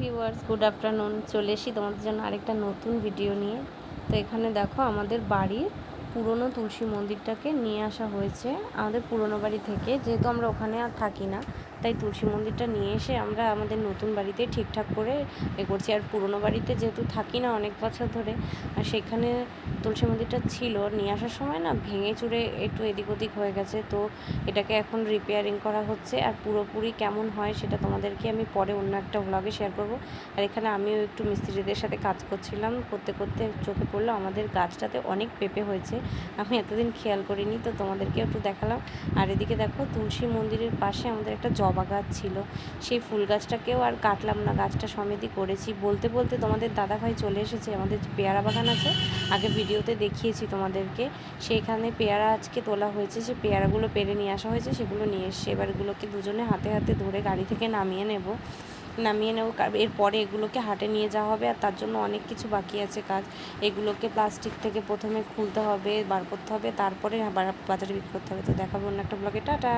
Viewers, good afternoon. চলে AC তোমাদের জন্য আরেকটা নতুন ভিডিও নিয়ে। তো এখানে দেখো আমাদের বাড়ির পুরনো তুলসী মন্দিরটাকে নিয়ে আসা হয়েছে আমাদের পুরনো বাড়ি থেকে। যেহেতু আমরা ওখানে আর থাকি না, তাই তুলসী মন্দিরটা নিয়ে এসে আমরা আমাদের নতুন বাড়িতে ঠিকঠাক করে করছি। আর পুরনো বাড়িতে যেহেতু থাকি না অনেক বছর ধরে, আর সেখানে তুলসী মন্দিরটা ছিল, নিয়ে আসার সময় না ভেঙে চুরে একটু এদিক ওদিক হয়ে গেছে। তো এটাকে এখন রিপেয়ারিং করা হচ্ছে। আর পুরোপুরি কেমন হয় সেটা তোমাদেরকে আমি পরে অন্য একটা ব্লগে শেয়ার করব। আর এখানে আমিও একটু মিস্ত্রিদের সাথে কাজ করছিলাম, করতে করতে চোখে পড়লো আমাদের গাছটাতে অনেক পেঁপে হয়েছে। আমি এতদিন খেয়াল করিনি, তো তোমাদেরকে একটু দেখালাম। আর এদিকে দেখো তুলসী মন্দিরের পাশে আমাদের একটা জবা গাছ ছিল, সেই ফুল গাছটাকেও আর কাটলাম না, গাছটা সমেতই করেছি। বলতে বলতে তোমাদের দাদাভাই চলে এসেছে। আমাদের পেয়ারা বাগান আছে, আগে ভিডিওতে দেখিয়েছি তোমাদেরকে, সেইখানে পেয়ারা আজকে তোলা হয়েছে। সে পেয়ারাগুলো পেরে নিয়ে আসা হয়েছে, সেগুলো নিয়ে এসছে। এবার এগুলোকে দুজনে হাতে হাতে ধরে গাড়ি থেকে নামিয়ে নেব। এরপরে এগুলোকে হাটে নিয়ে যাওয়া হবে। আর তার জন্য অনেক কিছু বাকি আছে কাজ। এগুলোকে প্লাস্টিক থেকে প্রথমে খুলতে হবে, বার করতে হবে, তারপরে আবার বাজারে বিক্রি করতে হবে। তো দেখাবো অন্য একটা ব্লগে। টাটা।